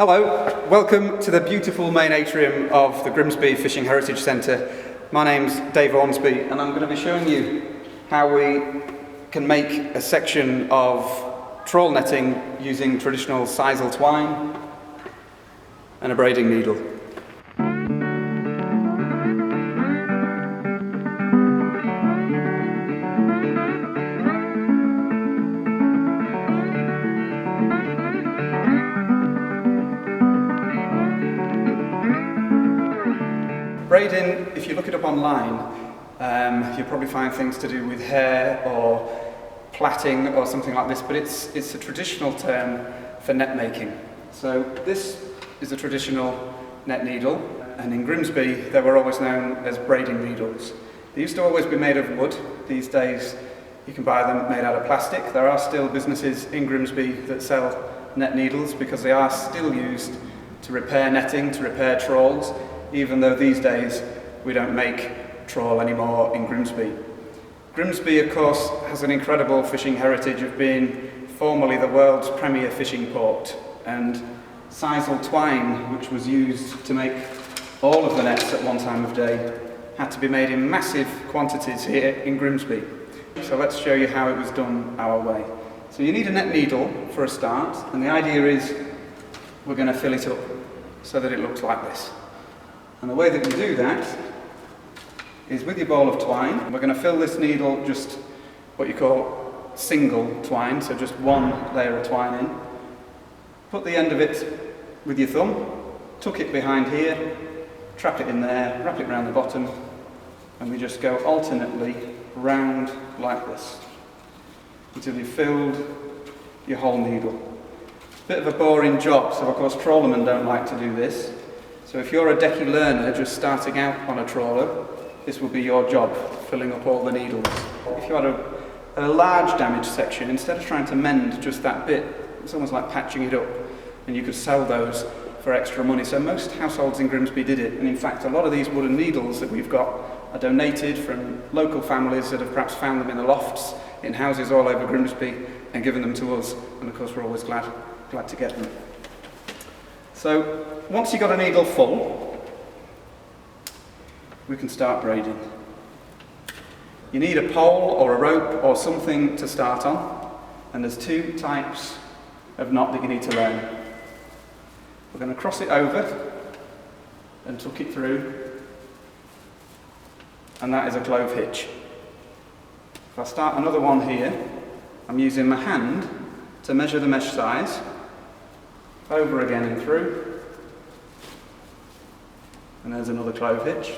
Hello, welcome to the beautiful main atrium of the Grimsby Fishing Heritage Centre. My name's Dave Ornsby and I'm going to be showing you how we can make a section of trawl netting using traditional sisal twine and a braiding needle. Braiding, if you look it up online, you'll probably find things to do with hair or plaiting or something like this, but it's a traditional term for net making. So this is a traditional net needle, and in Grimsby they were always known as braiding needles. They used to always be made of wood. These days you can buy them made out of plastic. There are still businesses in Grimsby that sell net needles because they are still used to repair netting, to repair trawls, even though these days we don't make trawl anymore in Grimsby. Grimsby, of course, has an incredible fishing heritage of being formerly the world's premier fishing port, and sisal twine, which was used to make all of the nets at one time of day, had to be made in massive quantities here in Grimsby. So let's show you how it was done our way. So you need a net needle for a start, and the idea is we're going to fill it up so that it looks like this. And the way that you do that is with your ball of twine. We're going to fill this needle just what you call single twine, so just one layer of twine in. Put the end of it with your thumb, tuck it behind here, trap it in there, wrap it around the bottom, and we just go alternately round like this until you've filled your whole needle. Bit of a boring job, so of course trawlermen don't like to do this. So if you're a decky learner just starting out on a trawler, this will be your job, filling up all the needles. If you had a large damaged section, instead of trying to mend just that bit, it's almost like patching it up, and you could sell those for extra money. So most households in Grimsby did it, and in fact a lot of these wooden needles that we've got are donated from local families that have perhaps found them in the lofts, in houses all over Grimsby, and given them to us, and of course we're always glad to get them. So once you've got a needle full, we can start braiding. You need a pole or a rope or something to start on, and there's two types of knot that you need to learn. We're going to cross it over and tuck it through, and that is a clove hitch. If I start another one here, I'm using my hand to measure the mesh size, over again and through, and there's another clove hitch,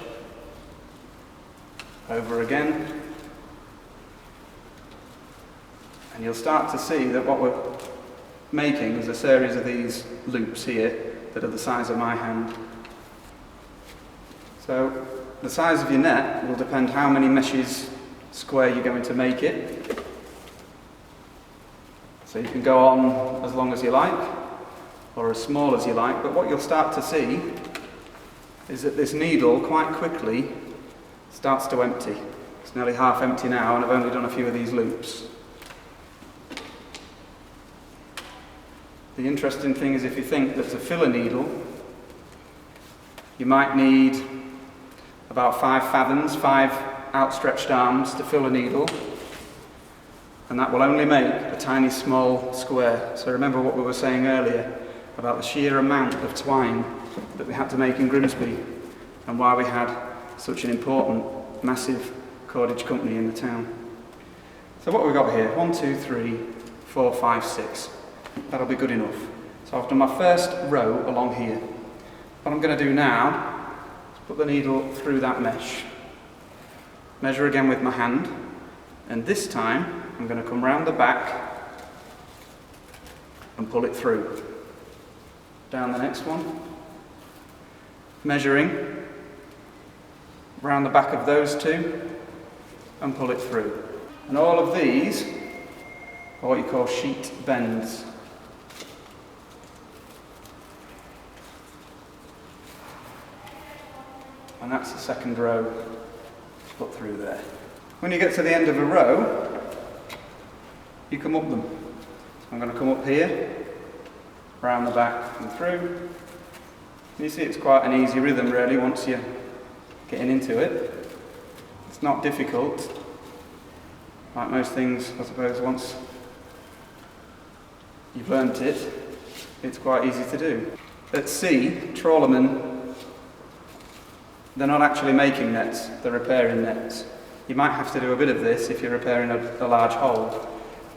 over again, and you'll start to see that what we're making is a series of these loops here that are the size of my hand. So the size of your net will depend how many meshes square you're going to make it. So you can go on as long as you like, or as small as you like, but what you'll start to see is that this needle quite quickly starts to empty. It's nearly half empty now, and I've only done a few of these loops. The interesting thing is, if you think that to fill a needle you might need about 5 fathoms, 5 outstretched arms to fill a needle, and that will only make a tiny small square. So remember what we were saying earlier about the sheer amount of twine that we had to make in Grimsby, and why we had such an important, massive cordage company in the town. So what have we got here? 1, 2, 3, 4, 5, 6. That'll be good enough. So I've done my first row along here. What I'm going to do now is put the needle through that mesh. Measure again with my hand, and this time I'm going to come round the back and pull it through. Down the next one, measuring round the back of those two and pull it through. And all of these are what you call sheet bends. And that's the second row put through there. When you get to the end of a row, you come up them. So I'm going to come up here, around the back and through. You see it's quite an easy rhythm really once you're getting into it. It's not difficult. Like most things, I suppose, once you've learnt it, it's quite easy to do. At sea, trawlermen, they're not actually making nets, they're repairing nets. You might have to do a bit of this if you're repairing a large hole,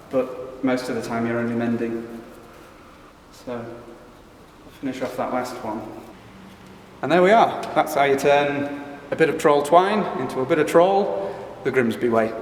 but most of the time you're only mending. So, I'll finish off that last one. And there we are. That's how you turn a bit of trawl twine into a bit of trawl the Grimsby way.